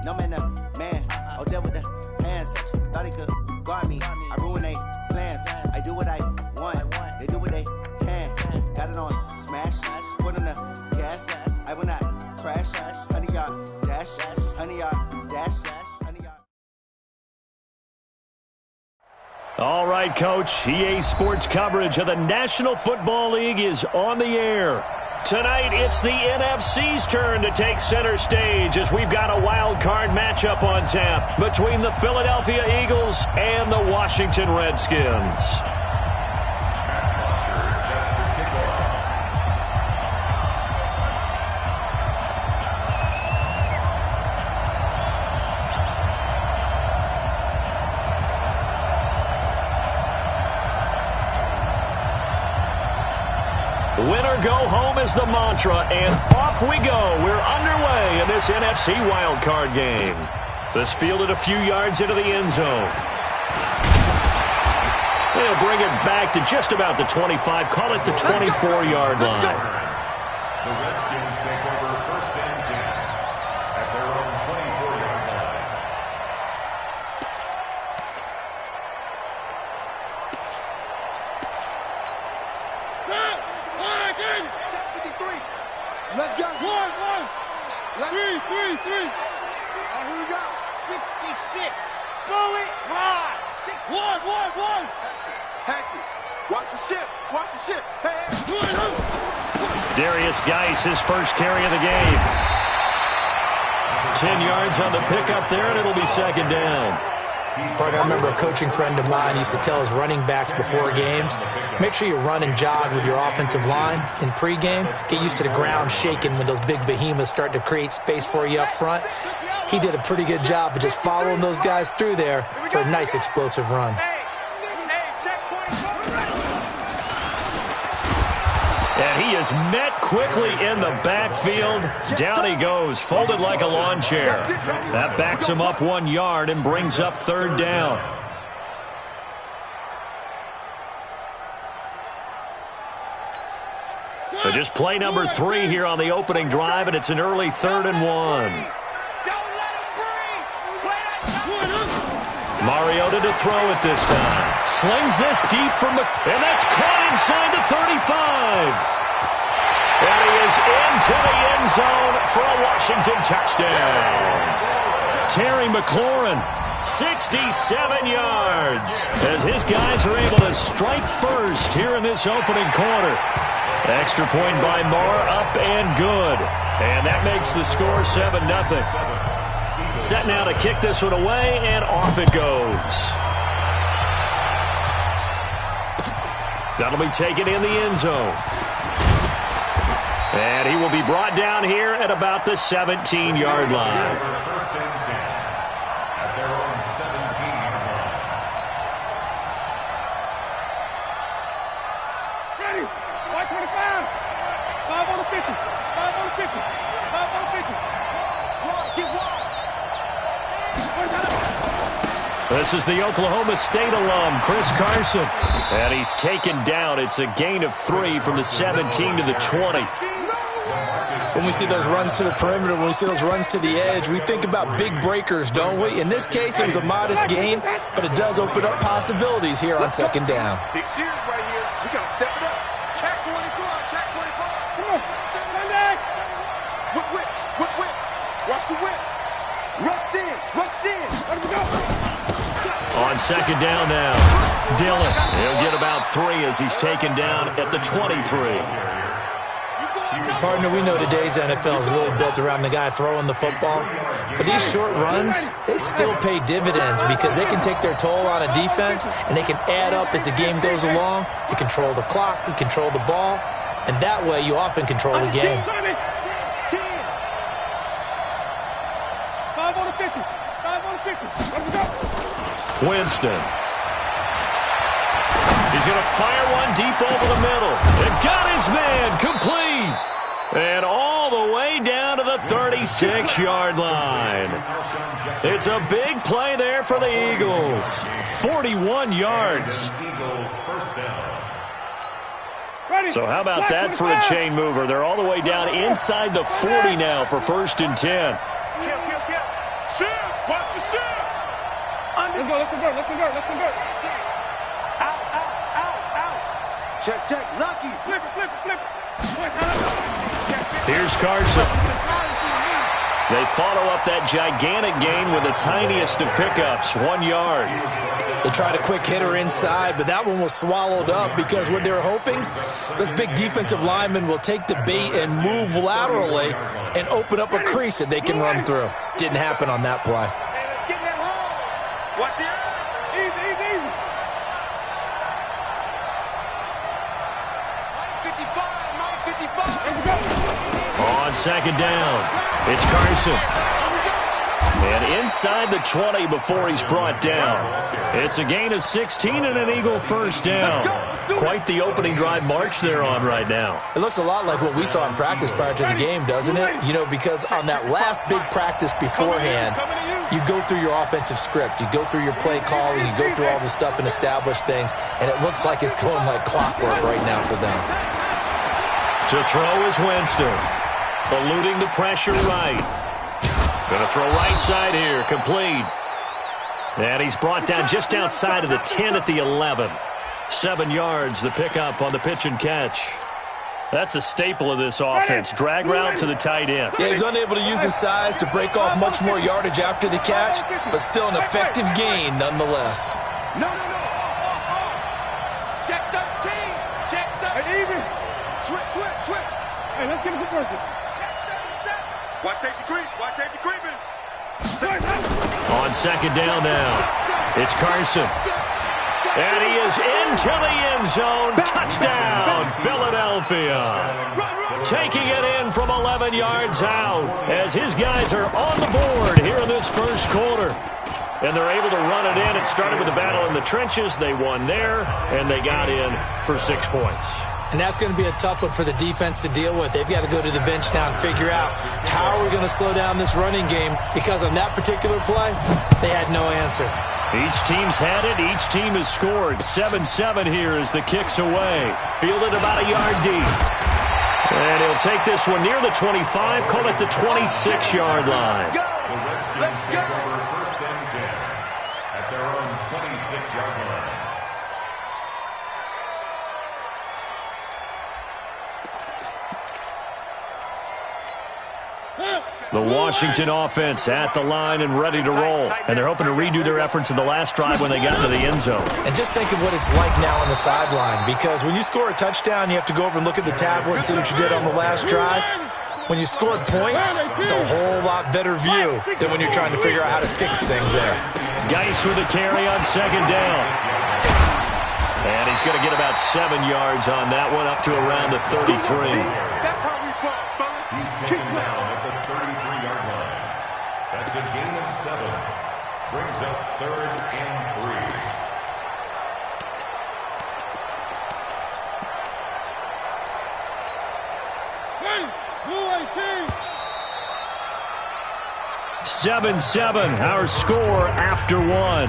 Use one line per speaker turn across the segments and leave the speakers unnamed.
No man, man. Oh, there with the hands. Thought he could guard me. I ruin they plans. I do what I want. They do what they can. Got it on smash. Put on the gas. I will not crash. Honey, y'all dash. Honey, y'all dash.
All right, Coach. EA Sports coverage of the National Football League is on the air. Tonight, it's the NFC's turn to take center stage as we've got a wild card matchup on tap between the Philadelphia Eagles and the Washington Redskins. Winner go home is the mantra, and off we go. We're underway in this NFC wildcard game. This fielded a few yards into the end zone. They'll bring it back to just about the 25, call it the 24-yard line.
The Redskins take over first and 10 at their own 24-yard line.
Let's go. One. Three. Oh, here we go. 66. Bullet ride. One. Hatchet. Watch the ship. Hey.
Darius Geis, his first carry of the game. 10 yards on the pickup there, and it'll be second down.
I remember a coaching friend of mine used to tell his running backs before games, make sure you run and jog with your offensive line in pregame. Get used to the ground shaking when those big behemoths start to create space for you up front. He did a pretty good job of just following those guys through there for a nice explosive run.
And he is met quickly in the backfield. Down he goes, folded like a lawn chair. That backs him up 1 yard and brings up third down. So just play number 3 here on the opening drive, and it's an early 3rd and 1. Mariota to throw it this time. Slings this deep from the... And that's caught inside the 35. And he is into the end zone for a Washington touchdown. Terry McLaurin, 67 yards. As his guys are able to strike first here in this opening quarter. Extra point by Marr, up and good. And that makes the score 7-0. Set now to kick this one away, and off it goes. That'll be taken in the end zone. And he will be brought down here at about the 17-yard line.
First and 10 at their own 17-yard line.
Ready. White 25. 5 on the 50. 5 on the 50. 5 on the 50. Get wide.
This is the Oklahoma State alum, Chris Carson. And he's taken down. It's a gain of 3 from the 17 to the 20.
When we see those runs to the perimeter, when we see those runs to the edge, we think about big breakers, don't we? In this case, it was a modest gain, but it does open up possibilities here on second down.
Big series right here. We got to step it up. Check 24. Come on. Whip. Watch the whip. Rush in. Let him go.
On second down now, Dillon. He'll get about 3 as he's taken down at the 23.
Partner, we know today's NFL is really built around the guy throwing the football. But these short runs, they still pay dividends because they can take their toll on a defense and they can add up as the game goes along. You control the clock, you control the ball, and that way you often control the game.
5 on the 50. 5 on the 50. Let him go.
Winston. He's going to fire one deep over the middle. And got his man complete. And all the way down to the 36-yard line. It's a big play there for the Eagles. 41 yards. So how about that for a chain mover? They're all the way down inside the 40 now for 1st and 10.
Shoot. Watch the shift. Let's go. Let's convert. Let's convert. Let's convert. Out, out, out, out. Check, check. Lucky. Flip it, flip it, flip it.
Here's Carson. They follow up that gigantic gain with the tiniest of pickups, 1 yard.
They tried a quick hitter inside, but that one was swallowed up because what they were hoping, those big defensive linemen will take the bait and move laterally and open up a crease that they can run through. Didn't happen on that play.
Hey, let's get that home. Watch the easy, easy, easy. 955, 955. Let's go.
On second down, it's Carson. And inside the 20 before he's brought down. It's a gain of 16 and an Eagle first down. Quite the opening drive march they're on right now.
It looks a lot like what we saw in practice prior to the game, doesn't it? You know, because on that last big practice beforehand, you go through your offensive script. You go through your play calling. You go through all this stuff and establish things. And it looks like it's going like clockwork right now for them.
To throw is Winston. Eluding the pressure right. Going to throw right side here. Complete. And he's brought down just outside of the 10 at the 11. 7 yards, the pickup on the pitch and catch. That's a staple of this offense. Drag route to the tight end.
Yeah, he's unable to use his size to break off much more yardage after the catch, but still an effective gain nonetheless.
No. Check 13. Check 13. Hey, even. Switch. Hey, let's get a good person. Watch safety creep. Watch safety creeping.
On second down now, it's Carson. And he is into the end zone. Touchdown, Philadelphia. Taking it in from 11 yards out as his guys are on the board here in this first quarter. And they're able to run it in. It started with a battle in the trenches. They won there, and they got in for 6 points.
And that's going to be a tough one for the defense to deal with. They've got to go to the bench now and figure out how are we going to slow down this running game, because on that particular play, they had no answer.
Each team's had it. Each team has scored. 7-7 here as the kick's away. Fielded about a yard deep. And he'll take this one near the 25, call it the 26-yard line.
Let's go. First and 10 at their own 26-yard line.
The Washington offense at the line and ready to roll. And they're hoping to redo their efforts in the last drive when they got to the end zone.
And just think of what it's like now on the sideline, because when you score a touchdown, you have to go over and look at the tablet and see what you did on the last drive. When you scored points, it's a whole lot better view than when you're trying to figure out how to fix things there.
Geis with a carry on second down. And he's going to get about 7 yards on that one, up to around the 33.
That's how we ball, fellas.
He's taken down at the 33-yard line. That's a gain of 7. Brings up 3rd and
7-7, our score after one.
7-7.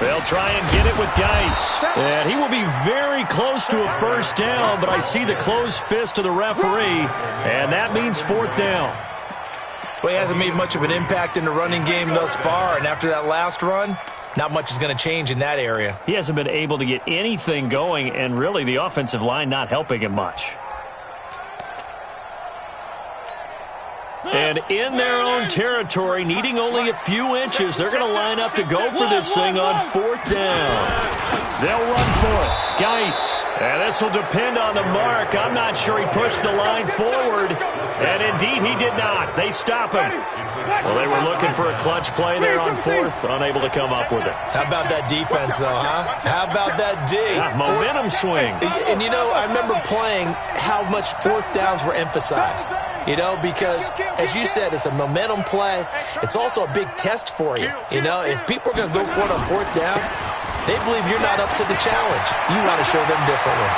They'll try and get it with Geis. And he will be very close to a first down, but I see the closed fist of the referee, and that means 4th down.
Well, he hasn't made much of an impact in the running game thus far, and after that last run, not much is going to change in that area.
He hasn't been able to get anything going, and really the offensive line not helping him much. And in their own territory, needing only a few inches, they're going to line up to go for this thing on 4th down. They'll run for it. Geis. And this will depend on the mark. I'm not sure he pushed the line forward. And indeed, he did not. They stop him. Well, they were looking for a clutch play there on 4th, unable to come up with it.
How about that defense, though, huh? How about that D?
Momentum swing.
And, you know, I remember playing how much 4th downs were emphasized. You know, because, as you said, it's a momentum play. It's also a big test for you. You know, if people are going to go for it on 4th down, they believe you're not up to the challenge. You want to show them differently.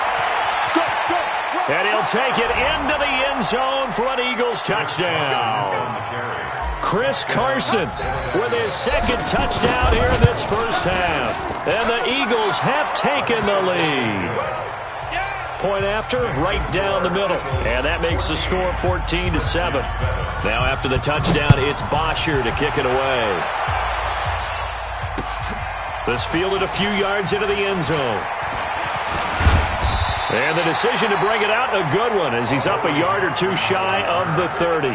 And he'll take it into the end zone for an Eagles touchdown. Chris Carson with his second touchdown here in this first half. And the Eagles have taken the lead. Point after, right down the middle. And that makes the score 14-7. Now after the touchdown, it's Bosher to kick it away. This fielded a few yards into the end zone. And the decision to bring it out, a good one, as he's up a yard or two shy of the 30.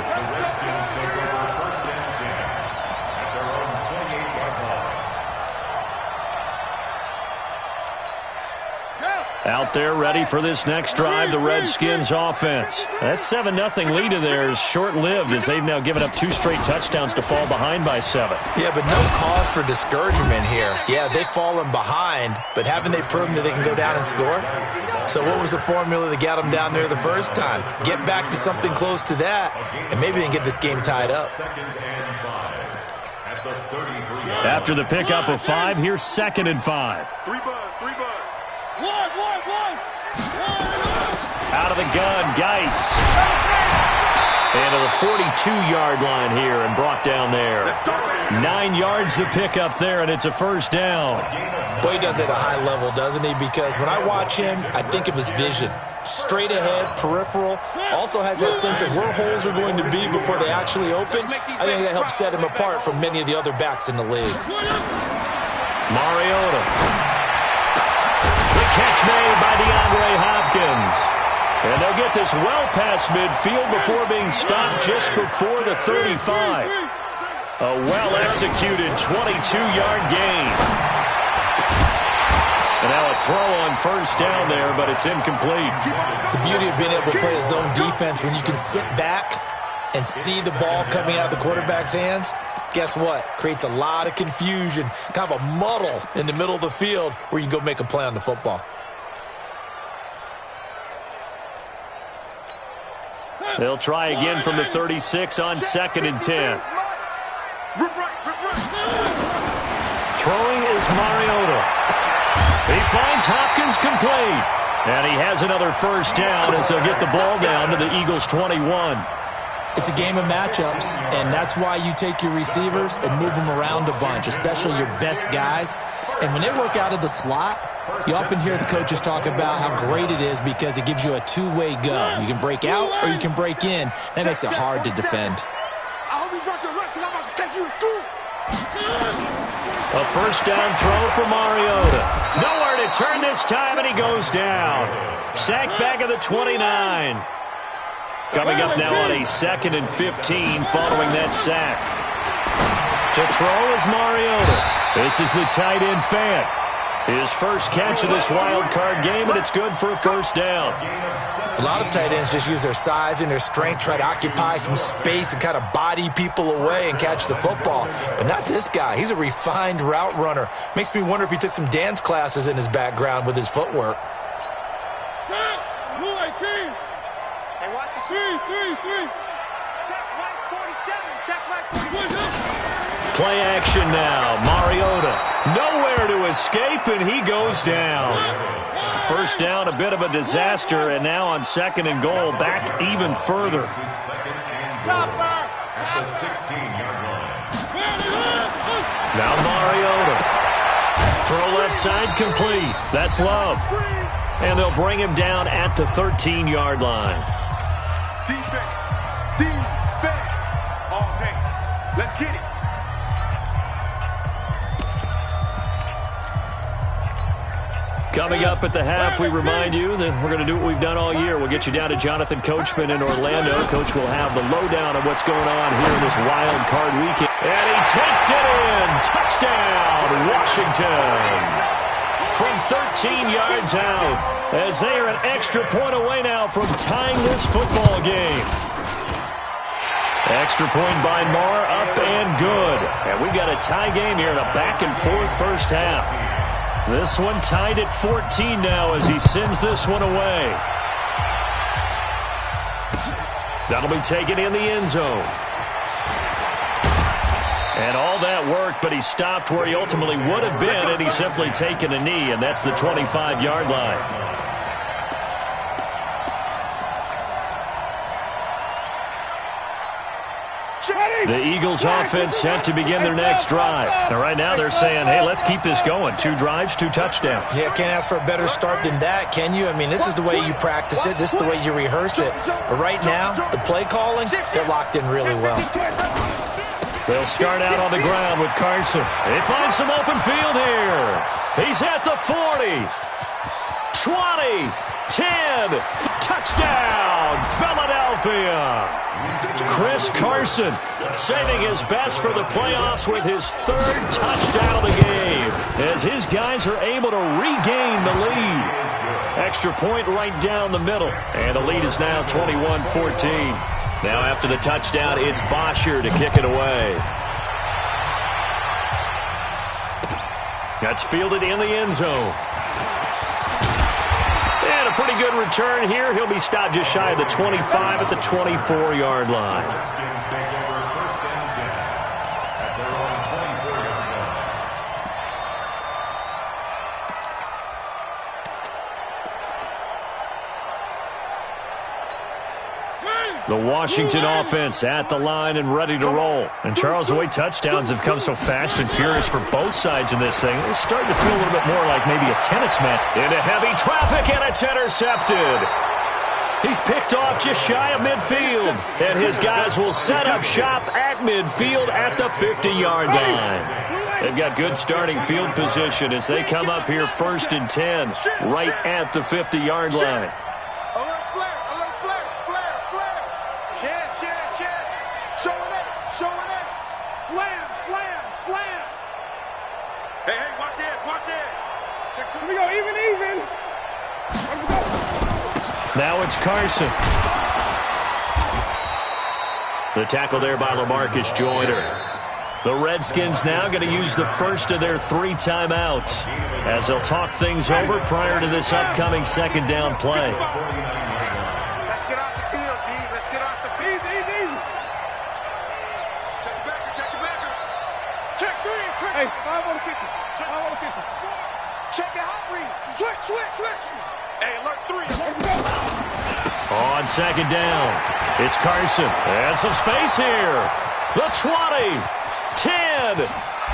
Out there ready for this next drive, the Redskins offense. That 7-0 lead of theirs short-lived as they've now given up 2 straight touchdowns to fall behind by 7.
Yeah, but no cause for discouragement here. Yeah, they've fallen behind, but haven't they proven that they can go down and score? So what was the formula that got them down there the first time? Get back to something close to that, and maybe they can get this game tied up.
After the pickup of 5, here's 2nd and 5.
3 buds.
Out of the gun, Geis. And to the 42-yard line here and brought down there. 9 yards the pickup there, and it's a first down.
Boy, he does it at a high level, doesn't he? Because when I watch him, I think of his vision. Straight ahead, peripheral. Also has that sense of where holes are going to be before they actually open. I think that helps set him apart from many of the other backs in the league.
Mariota. The catch made by DeAndre Hopkins. And they'll get this well past midfield before being stopped just before the 35. A well-executed 22-yard gain. And now a throw on first down there, but it's incomplete.
The beauty of being able to play a zone defense when you can sit back and see the ball coming out of the quarterback's hands, guess what? Creates a lot of confusion, kind of a muddle in the middle of the field where you can go make a play on the football.
They'll try again from the 36 on 2nd and 10. Throwing is Mariota. He finds Hopkins complete. And he has another first down as they'll get the ball down to the Eagles' 21.
It's a game of matchups, and that's why you take your receivers and move them around a bunch, especially your best guys. And when they work out of the slot, you often hear the coaches talk about how great it is because it gives you a two-way go. You can break out or you can break in. That makes it hard to defend.
I hope you brought your lunch because I'm about to take you to school.
A first down throw for Mariota. Nowhere to turn this time, and he goes down. Sacked back at the 29. Coming up now on a 2nd and 15 following that sack. To throw is Mariota. This is the tight end Fant. His first catch of this wild card game, and it's good for a first down.
A lot of tight ends just use their size and their strength, try to occupy some space and kind of body people away and catch the football. But not this guy. He's a refined route runner. Makes me wonder if he took some dance classes in his background with his footwork.
Hey, watch the three. Check right 47. Check right 47.
Play action now. Mariota. Nowhere to escape, and he goes down. First down, a bit of a disaster, and now on 2nd and goal, back even further.
At the 16-yard line.
Now Mariota. Throw left side complete. That's Love. And they'll bring him down at the 13-yard line.
Defense. All day. Let's get it.
Coming up at the half, we remind you that we're going to do what we've done all year. We'll get you down to Jonathan Coachman in Orlando. Coach will have the lowdown of what's going on here in this wild card weekend. And he takes it in. Touchdown, Washington. From 13 yards out, as they are an extra point away now from tying this football game. Extra point by Marr, up and good. And we've got a tie game here in a back-and-forth first half. This one tied at 14 now as he sends this one away. That'll be taken in the end zone. And all that worked, but he stopped where he ultimately would have been, and he's simply taken a knee, and that's the 25-yard line. The Eagles offense set to begin their next drive. Now, right now they're saying, hey, let's keep this going. 2 drives, 2 touchdowns.
Yeah, can't ask for a better start than that, can you? I mean, this is the way you practice it. This is the way you rehearse it. But right now, the play calling, they're locked in really well.
They'll start out on the ground with Carson. They find some open field here. He's at the 40, 20, 10, touchdown, Philadelphia. Chris Carson saving his best for the playoffs with his 3rd touchdown of the game as his guys are able to regain the lead. Extra point right down the middle, and the lead is now 21-14. Now after the touchdown, it's Bosher to kick it away. That's fielded in the end zone. And a pretty good return here. He'll be stopped just shy of the 25 at the 24-yard line. The Washington offense at the line and ready to roll. And Charles, the way touchdowns have come so fast and furious for both sides in this thing, it's starting to feel a little bit more like maybe a tennis match. Into heavy traffic, and it's intercepted. He's picked off just shy of midfield. And his guys will set up shop at midfield at the 50-yard line. They've got good starting field position as they come up here 1st and 10 right at the 50-yard line.
Here we go, even.
Now it's Carson. The tackle there by LaMarcus Joyner. The Redskins now going to use the first of their 3 timeouts as they'll talk things over prior to this upcoming 2nd down play.
Let's get off the field, D. Let's get off the field. Easy. Check the backer. Check 3. Hey, 5 on the 50. 5 on the 50. Check the hot read. Switch. Hey, alert 3.
On 2nd down, it's Carson. And some space here. The 20, 10,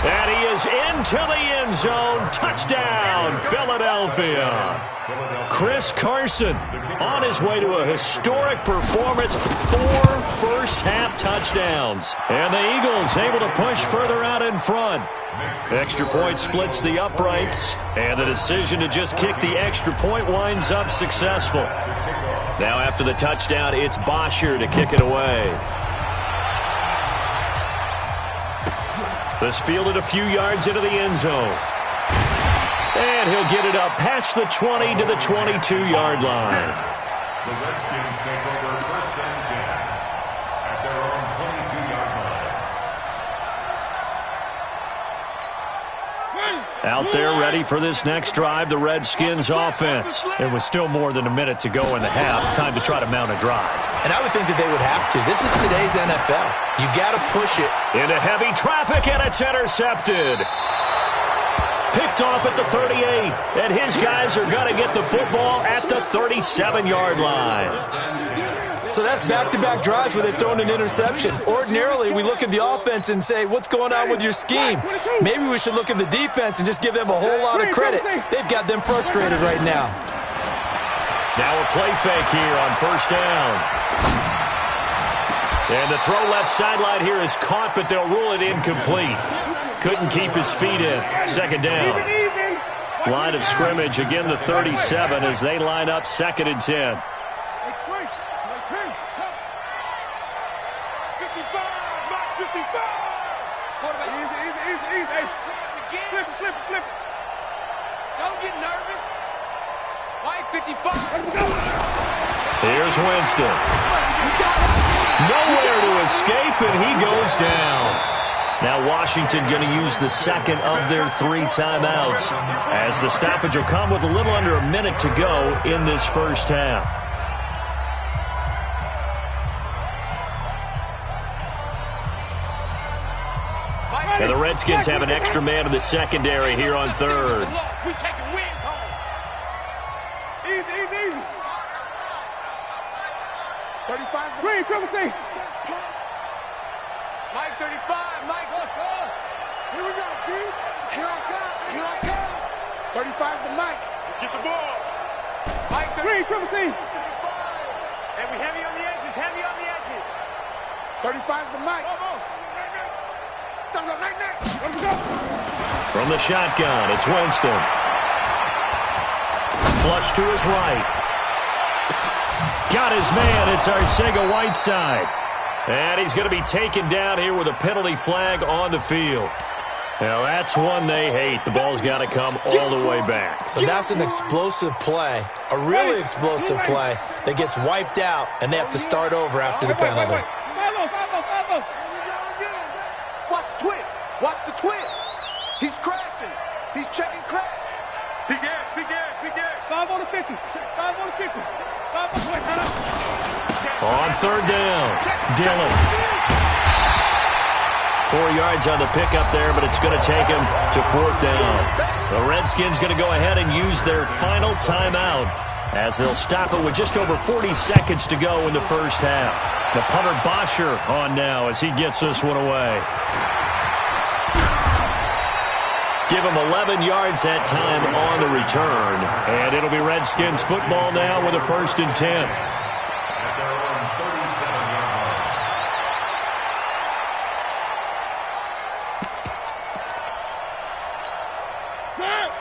and he is into the end zone. Touchdown, Philadelphia. Chris Carson on his way to a historic performance, 4 first-half touchdowns. And the Eagles able to push further out in front. Extra point splits the uprights, and the decision to just kick the extra point winds up successful. Now after the touchdown, it's Bosher to kick it away. This fielded a few yards into the end zone. And he'll get it up past the 20 to the 22-yard line.
The Redskins take over 1st and 10 at their own 22-yard line.
Out there ready for this next drive, the Redskins offense. And with still more than a minute to go in the half, time to try to mount a drive.
And I would think that they would have to. This is today's NFL. You got to push it.
Into heavy traffic, and it's intercepted. Picked off at the 38, and his guys are going to get the football at the 37-yard line.
So that's back-to-back drives where they've thrown an interception. Ordinarily, we look at the offense and say, what's going on with your scheme? Maybe we should look at the defense and just give them a whole lot of credit. They've got them frustrated right now.
Now a play fake here on 1st down. And the throw left sideline here is caught, but they'll rule it incomplete. Couldn't keep his feet in. 2nd down. Line of scrimmage, again the 37 as they line up 2nd and 10.
Flip. Don't get nervous. Like 55.
Here's Winston. Nowhere to escape, and he goes down. Now Washington going to use the 2nd of their 3 timeouts as the stoppage will come with a little under a minute to go in this 1st half. And the Redskins have an extra man in the secondary here on 3rd.
We taking wins home. Easy. 35's the Mike Mike 35, Mike. Let's go. Here we go, dude. Here I come. Here I come. 35's the Mike. Let's get the ball. Mike 35. Triple team. And we heavy on the edges. Heavy on the edges. 35's the Mike.
From the shotgun, it's Winston. Flush to his right. Got his man. It's Arcega-Whiteside. And he's going to be taken down here with a penalty flag on the field. Now, that's one they hate. The ball's got to come all the way back.
So that's an explosive play, a really explosive play that gets wiped out, and they have to start over after the penalty.
Watch the twist. Watch the twist. He's crashing. He's checking crash. Big ass, big ass, big ass. 5 on the 50. 5 on the 50. 5 on the 50.
On third down, Dillon. 4 yards on the pickup there, but it's going to take him to fourth down. The Redskins going to go ahead and use their final timeout as they'll stop it with just over 40 seconds to go in the first half. The punter Bosher on now as he gets this one away. Give him 11 yards that time on the return. And it'll be Redskins football now with a 1st and 10.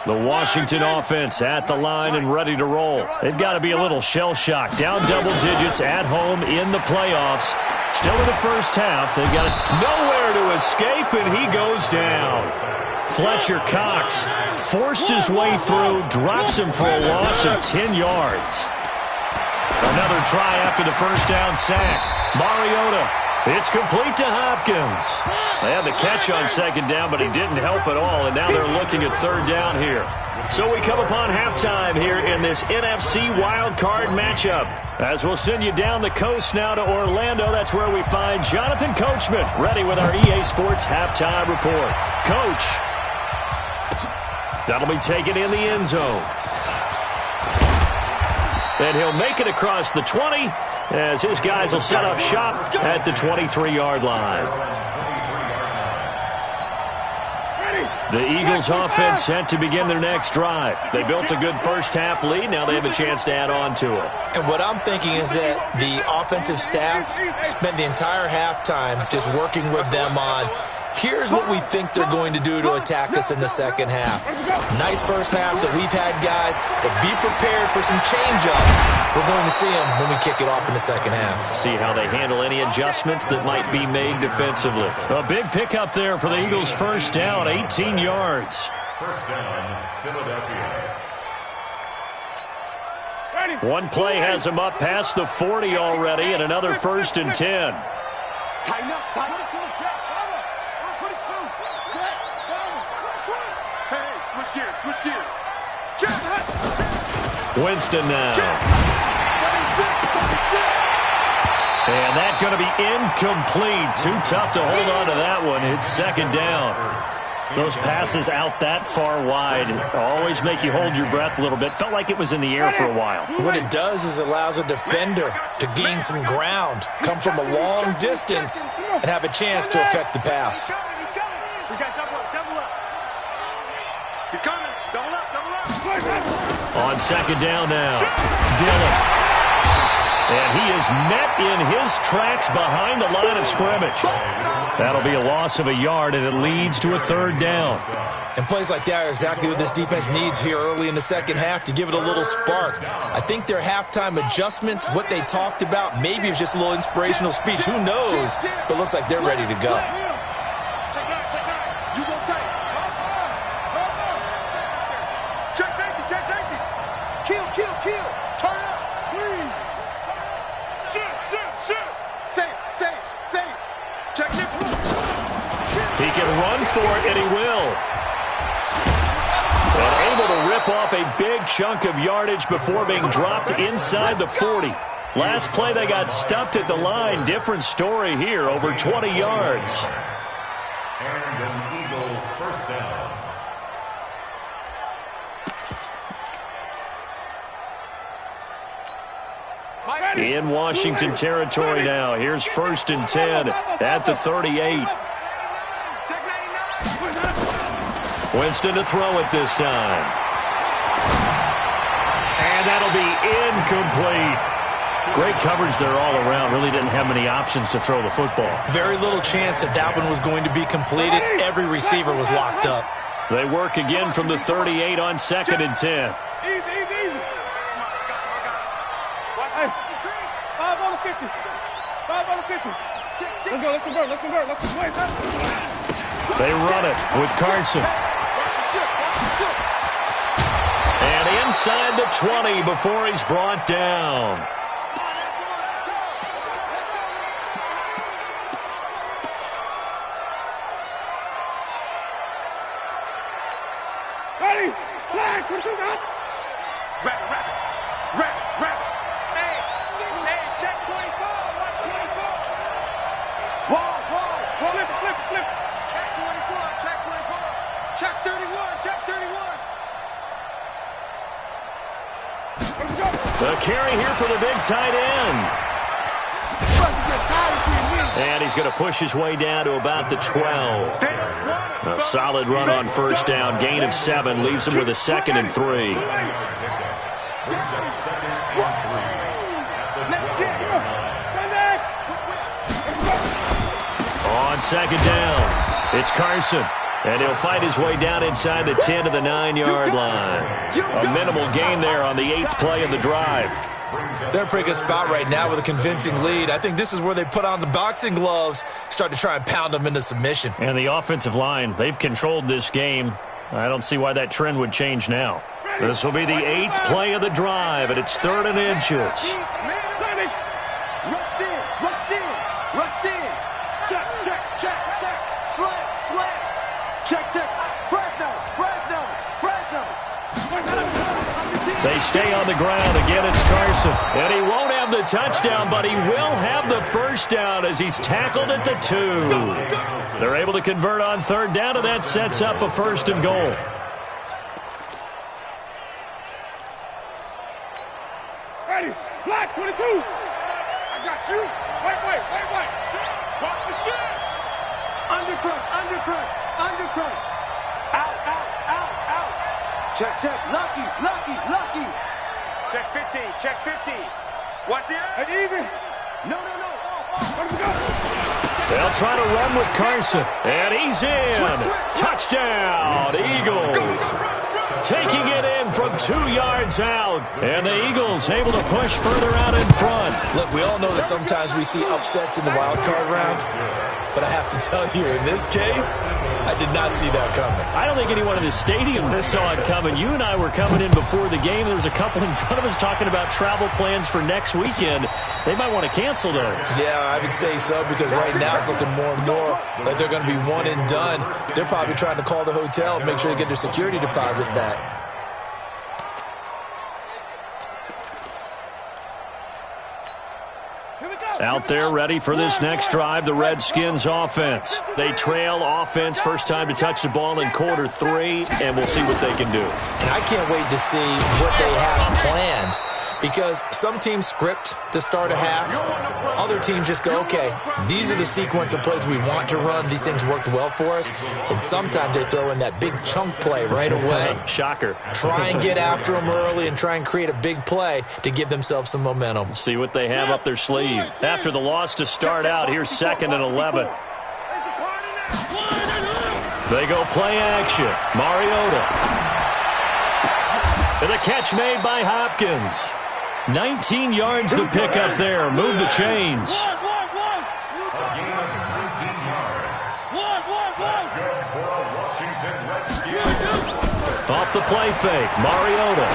The Washington offense at the line and ready to roll. They've got to be a little shell-shocked. Down double digits at home in the playoffs. Still in the first half. They've got nowhere to escape, and he goes down. Fletcher Cox forced his way through, drops him for a loss of 10 yards. Another try after the first down sack. Mariota, it's complete to Hopkins. They had the catch on second down, but he didn't help at all, and now they're looking at third down here. So we come upon halftime here in this NFC wildcard matchup. As we'll send you down the coast now to Orlando, that's where we find Jonathan Coachman, ready with our EA Sports halftime report. Coach, that'll be taken in the end zone. And he'll make it across the 20 as his guys will set up shop at the 23-yard line. The Eagles offense set to begin their next drive. They built a good first half lead. Now they have a chance to add on to it.
And what I'm thinking is that the offensive staff spent the entire halftime just working with them on, here's what we think they're going to do to attack us in the second half. Nice first half that we've had, guys, but be prepared for some change-ups. We're going to see them when we kick it off in the second half.
See how they handle any adjustments that might be made defensively. A big pickup there for the Eagles' first down, 18 yards.
First down, Philadelphia.
One play has him up past the 40 already, and another 1st and 10.
Tighten up, tighten up. Hey, switch gears, switch gears.
Winston now. And that's going to be incomplete. Too tough to hold on to that one. It's second down. Those passes out that far wide always make you hold your breath a little bit. Felt like it was in the air for a while.
What it does is allows a defender to gain some ground, come from a long distance, and have a chance to affect the pass.
We got double up. He's coming. Double up.
On second down now, Dillon. And he is met in his tracks behind the line of scrimmage. That'll be a loss of a yard, and it leads to a third down.
And plays like that are exactly what this defense needs here early in the second half to give it a little spark. I think their halftime adjustments, what they talked about, maybe it was just a little inspirational speech. Who knows? But looks like they're ready to go.
Check out. You go tight. Check safety. Kill. Turn up. Please. Shoot. Safe. Check him.
He can run for it, and he will. And able to rip off a big chunk of yardage before being dropped inside the 40. Last play, they got stuffed at the line. Different story here, over 20 yards.
And an Eagle first down.
Mike.
In Washington territory now. Here's 1st and 10 at the 38. Winston to throw it this time. And that'll be incomplete. Great coverage there all around. Really didn't have many options to throw the football.
Very little chance that that one was going to be completed. Every receiver was locked up.
They work again from the 38 on 2nd and 10.
Easy. Hey, 5 on the 50. 5 on the 50. Let's convert.
They run it with Carson. And inside the 20 before he's brought down.
Ready? Flag, what you got? Rap. Hey, check 24. Watch 24. Wall. Flip. Check 24. Check 31. Check 31.
The carry here for the big tight end. And he's going to push his way down to about the 12. A solid run on 1st down. Gain of 7 leaves him with a 2nd and 3. On 2nd down, it's Carson. And he'll fight his way down inside the 10 to the 9-yard line. A minimal gain there on the 8th play of the drive.
They're in a pretty good spot right now with a convincing lead. I think this is where they put on the boxing gloves, start to try and pound them into submission.
And the offensive line, they've controlled this game. I don't see why that trend would change now. This will be the 8th play of the drive, and it's 3rd and inches.
Rush in. Check. Slam. Check. Fresno.
They stay on the ground. Again, it's Carson. And he won't have the touchdown, but he will have the 1st down as he's tackled at the 2. They're able to convert on 3rd down, and that sets up a 1st and goal.
Ready? Black 22. I got you. Wait. Watch the shit. Undercrunch. Out. Check. Lucky. Check 15. Watch the eye. Hey, even. No. Where we go?
They'll try to run with Carson. And he's in. Touchdown, Eagles. Taking it in from 2 yards out. And the Eagles able to push further out in front.
Look, we all know that sometimes we see upsets in the wild card round. But I have to tell you, in this case, I did not see that coming.
I don't think anyone in the stadium saw it coming. You and I were coming in before the game. There was a couple in front of us talking about travel plans for next weekend. They might want to cancel those.
Yeah, I would say so, because right now it's looking more and more like they're going to be one and done. They're probably trying to call the hotel and make sure they get their security deposit back.
Out there ready for this next drive, the Redskins offense. They trail offense first time to touch the ball in quarter 3, and we'll see what they can do.
And I can't wait to see what they have planned, because some teams script to start a half. Other teams just go, okay, these are the sequence of plays we want to run. These things worked well for us. And sometimes they throw in that big chunk play right away.
Shocker.
Try and get after them early and try and create a big play to give themselves some momentum.
See what they have up their sleeve. After the loss to start out, here's 2nd and 11. They go play action. Mariota. And the catch made by Hopkins. 19 yards to pick up there. Move the chains.
A gain of 19 yards. That's good for a Washington Redskins.
Off the play fake. Mariota.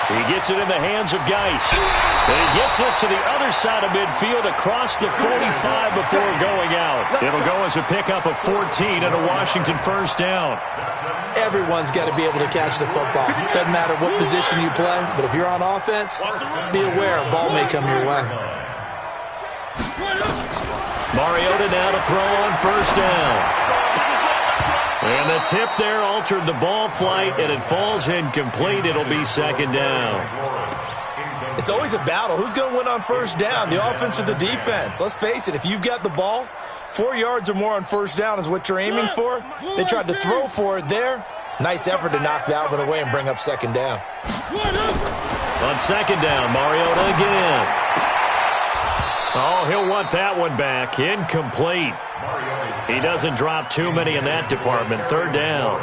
He gets it in the hands of Geis. And he gets us to the other side of midfield across the 45 before going out. It'll go as a pickup of 14 and a Washington 1st down.
Everyone's got to be able to catch the football. Doesn't matter what position you play, but if you're on offense, be aware a ball may come your way.
Mariota now to throw on 1st down. And the tip there altered the ball flight, and it falls incomplete. It'll be 2nd down.
It's always a battle. Who's going to win on first down, the offense or the defense? Let's face it, if you've got the ball, 4 yards or more on first down is what you're aiming for. They tried to throw for it there. Nice effort to knock that one away and bring up second down.
On second down, Mariota again. Oh, he'll want that one back. Incomplete. He doesn't drop too many in that department. Third down.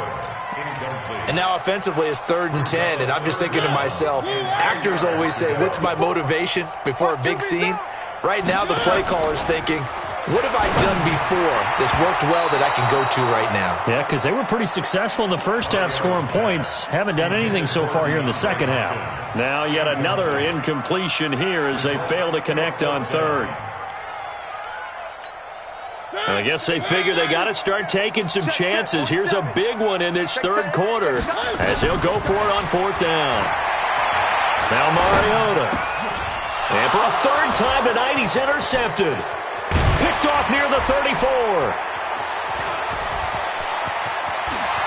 And now offensively it's 3rd and 10, and I'm just thinking to myself, actors always say, what's my motivation before a big scene? Right now the play caller's thinking, what have I done before that's worked well that I can go to right now?
Yeah, because they were pretty successful in the first half scoring points. Haven't done anything so far here in the second half. Now yet another incompletion here as they fail to connect on third. I guess they figure they got to start taking some chances. Here's a big one in this third quarter as he'll go for it on fourth down. Now Mariota. And for a third time tonight, he's intercepted. Picked off near the 34.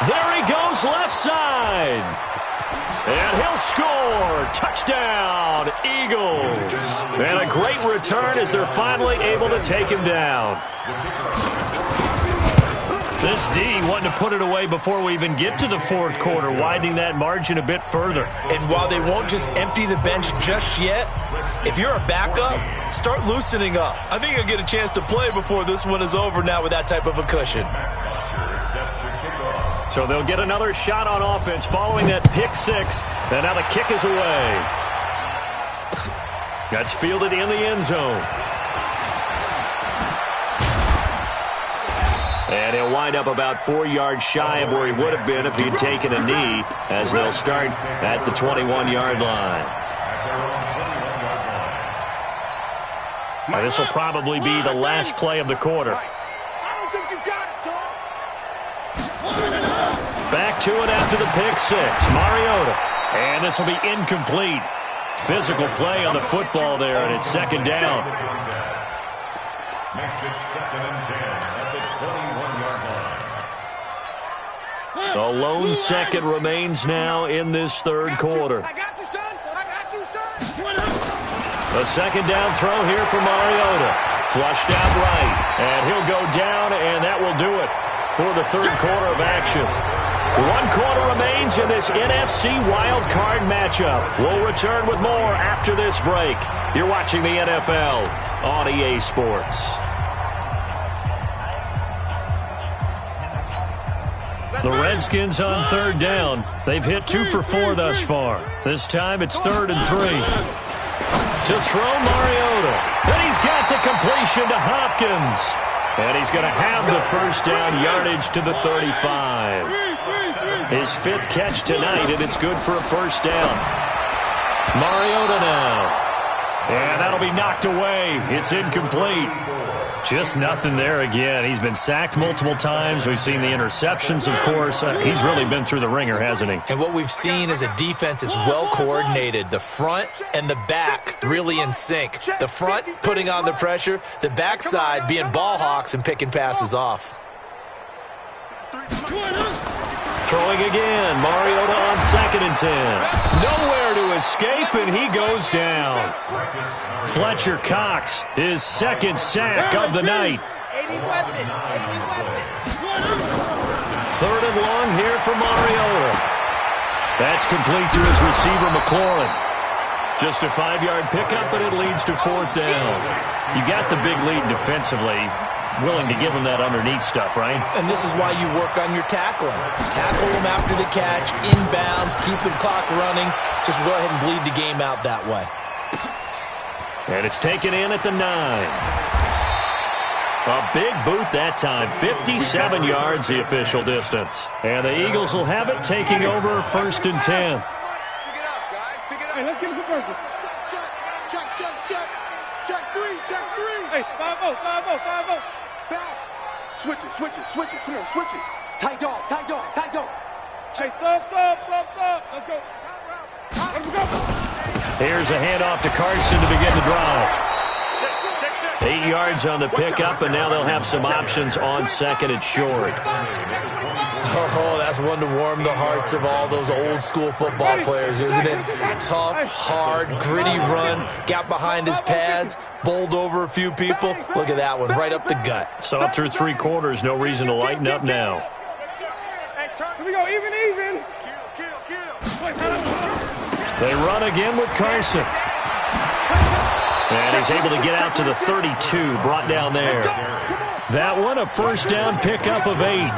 There he goes left side. And he'll score. Touchdown, Eagles. And a great return as they're finally able to take him down. This D wanting to put it away before we even get to the fourth quarter, widening that margin a bit further.
And while they won't just empty the bench just yet, if you're a backup, start loosening up. I think you'll get a chance to play before this one is over now with that type of a cushion.
So they'll get another shot on offense following that pick six. And now the kick is away. That's fielded in the end zone. And he'll wind up about 4 yards shy of where he would have been if he'd taken a knee, as they'll start at the 21-yard line. Now, this will probably be the last play of the quarter. Back to it after the pick six. Mariota. And this will be incomplete. Physical play on the football there, and it's second down.
Makes it 2nd and 10 at the 21-yard line.
A lone second remains now in this third quarter.
I got you, son. I got you, son.
A second down throw here for Mariota. Flushed out right. And he'll go down, and that will do it for the third quarter of action. 1 quarter remains in this NFC Wild Card matchup. We'll return with more after this break. You're watching the NFL on EA Sports. The Redskins on third down. They've hit 2 for 4 thus far. This time it's 3rd and 3. To throw Mariota. And he's got the completion to Hopkins. And he's going to have the first down yardage to the 35. His 5th catch tonight, and it's good for a first down. Mariota now. And that'll be knocked away. It's incomplete. Just nothing there again. He's been sacked multiple times. We've seen the interceptions, of course. He's really been through the ringer, hasn't he?
And what we've seen is a defense is well coordinated. The front and the back really in sync. The front putting on the pressure. The backside being ball hawks and picking passes off.
Throwing again. Mariota on 2nd and 10. Nowhere to escape, and he goes down. Fletcher Cox, his 2nd sack of the night. 3rd and long here for Mariota. That's complete to his receiver, McLaurin. Just a 5-yard pickup, but it leads to 4th down. You got the big lead defensively. Willing to give him that underneath stuff, right?
And this is why you work on your tackling. Tackle them after the catch, inbounds, keep the clock running. Just go ahead and bleed the game out that way.
And it's taken in at the 9. A big boot that time. 57 yards the official distance. And the Eagles will have it, taking over 1st and 10.
Pick it up, guys. Pick it up. Hey, let's give it to Ferguson. Check. Check 3. Hey, 5-0. Switch it. Come on, switch it. Tight dog. Hey, thump. Let's go. Let's go.
Here's a handoff to Carson to begin the drive. 8 yards on the pickup, and now they'll have some options on 2nd and short.
Oh, that's one to warm the hearts of all those old school football players, isn't it? Tough, hard, gritty run, got behind his pads, bowled over a few people. Look at that one, right up the gut.
So up through 3 quarters, no reason to lighten up now.
Here we go, even.
They run again with Carson. And he's able to get out to the 32, brought down there. That one, a first down pickup of 8.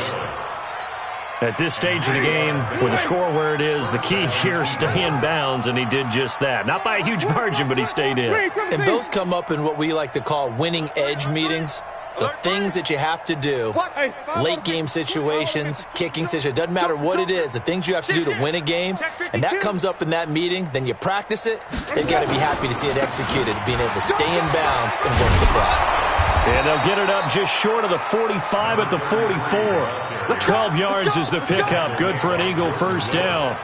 At this stage of the game, with the score where it is, the key here, stay in bounds, and he did just that. Not by a huge margin, but he stayed in.
And those come up in what we like to call winning edge meetings. The things that you have to do, late game situations, kicking situations, doesn't matter what it is, the things you have to do to win a game, and that comes up in that meeting, then you practice it, they've got to be happy to see it executed, being able to stay in bounds and work the clock.
And they'll get it up just short of the 45 at the 44. 12 yards is the pickup. Good for an Eagle first down.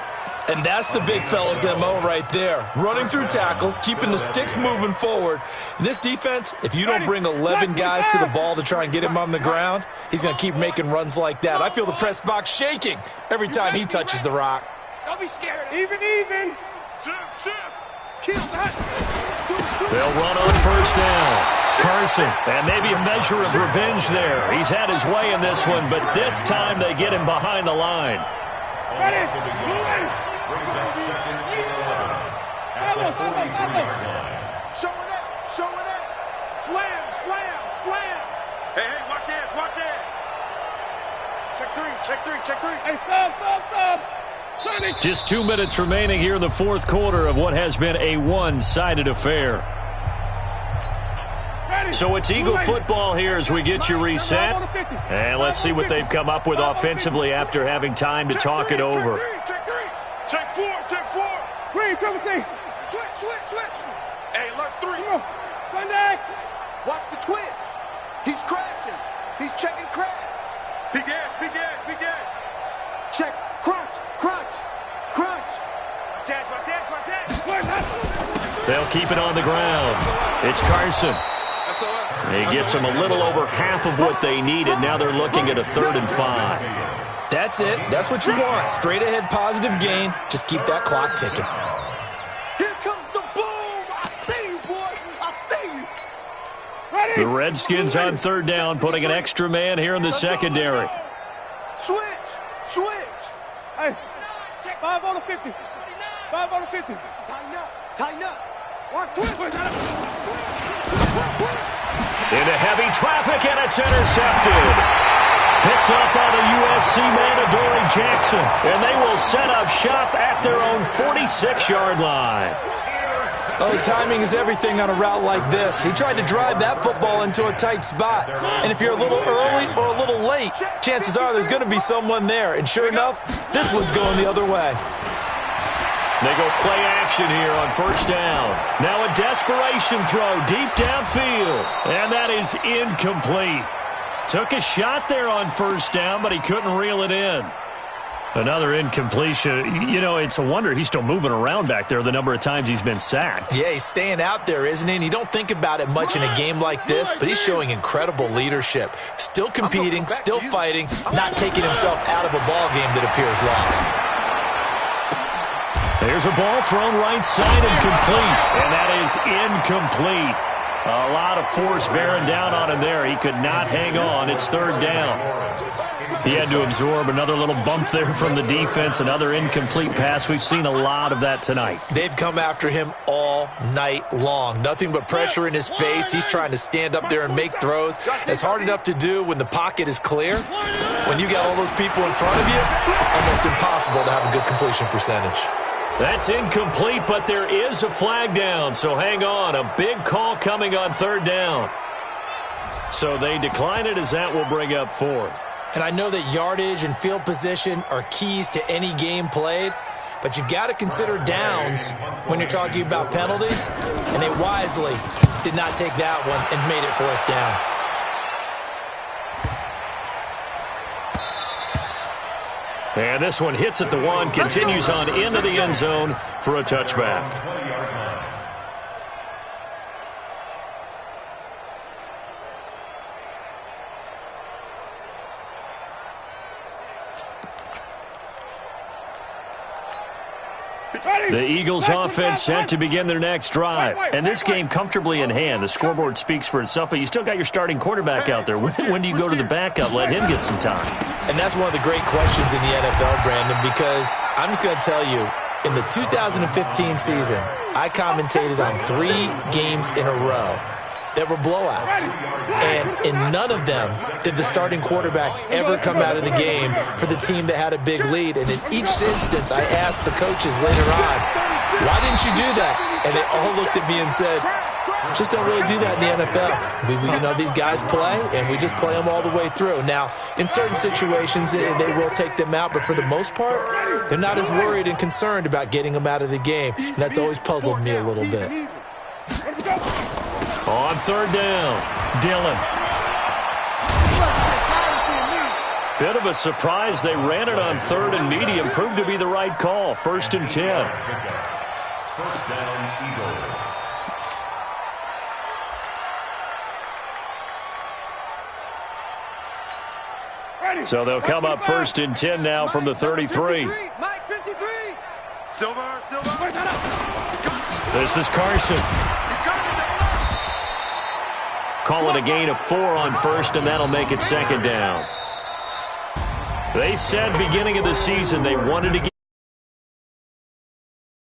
And that's the big fella's MO right there. Running through tackles, keeping the sticks moving forward. This defense, if you don't bring 11 guys to the ball to try and get him on the ground, he's going to keep making runs like that. I feel the press box shaking every time he touches the rock.
Don't be scared. Even.
They'll run on first down. Carson, and maybe a measure of revenge there. He's had his way in this one, but this time they get him behind the line.
Ready.
Brings up second and 11 at the 43-yard line.
Showing it. Slam. Hey, watch it. Check three. Hey, stop.
Just 2 minutes remaining here in the fourth quarter of what has been a one-sided affair. So it's Eagle football here as we get you reset. And let's see what they've come up with offensively after having time to talk it over.
Check four. Green, triple T. Switch. Hey, alert 3. Sunday. Watch the twist. He's crashing. He's checking crash. Big edge. Check. Crunch. Watch that.
They'll keep it on the ground. It's Carson. He gets them a little over half of what they needed. Now they're looking at a 3rd and 5.
That's it. That's what you want. Straight ahead positive gain. Just keep that clock ticking.
Here comes the boom. I see you, boy. I see you. Ready?
The Redskins on 3rd down, putting an extra man here in the secondary.
Switch. Hey, 5 on the 50. Tighten up. Watch twist.
Into heavy traffic, and it's intercepted. Picked up by the USC man, Adoree Jackson. And they will set up shop at their own 46-yard line.
Oh, timing is everything on a route like this. He tried to drive that football into a tight spot. And if you're a little early or a little late, chances are there's going to be someone there. And sure enough, this one's going the other way.
They go play action here on first down. Now a desperation throw deep downfield. And that is incomplete. Took a shot there on first down, but he couldn't reel it in. Another incompletion. You know, it's a wonder he's still moving around back there the number of times he's been sacked.
Yeah, he's staying out there, isn't he? And you don't think about it much in a game like this, but he's showing incredible leadership. Still competing, still fighting, not taking himself out of a ball game that appears lost.
There's a ball thrown right side and complete. And that is incomplete. A lot of force bearing down on him there. He could not hang on. It's 3rd down. He had to absorb another little bump there from the defense, another incomplete pass. We've seen a lot of that tonight.
They've come after him all night long. Nothing but pressure in his face. He's trying to stand up there and make throws. It's hard enough to do when the pocket is clear. When you got all those people in front of you, almost impossible to have a good completion percentage.
That's incomplete, but there is a flag down, so hang on. A big call coming on 3rd down. So they decline it as that will bring up 4th.
And I know that yardage and field position are keys to any game played, but you've got to consider downs when you're talking about penalties, and they wisely did not take that one and made it 4th down.
And this one hits at the 1, continues on into the end zone for a touchback. The Eagles offense set to begin their next drive. And this game comfortably in hand. The scoreboard speaks for itself, but you still got your starting quarterback out there. When do you go to the backup, let him get some time?
And that's one of the great questions in the NFL, Brandon, because I'm just going to tell you, in the 2015 season, I commentated on 3 games in a row that were blowouts. And in none of them did the starting quarterback ever come out of the game for the team that had a big lead. And in each instance, I asked the coaches later on, why didn't you do that? And they all looked at me and said, just don't really do that in the NFL. These guys play, and we just play them all the way through. Now, in certain situations, they will take them out, but for the most part, they're not as worried and concerned about getting them out of the game. And that's always puzzled me a little bit.
On third down, Dillon. Bit of a surprise. They ran it on third and medium. Proved to be the right call. 1st and 10.
First down, Eagles.
So they'll come up 1st and 10 now from the 33.
Mike 53. Silver.
This is Carson. Call it a gain of 4 on first, and that'll make it 2nd down. They said beginning of the season they wanted to get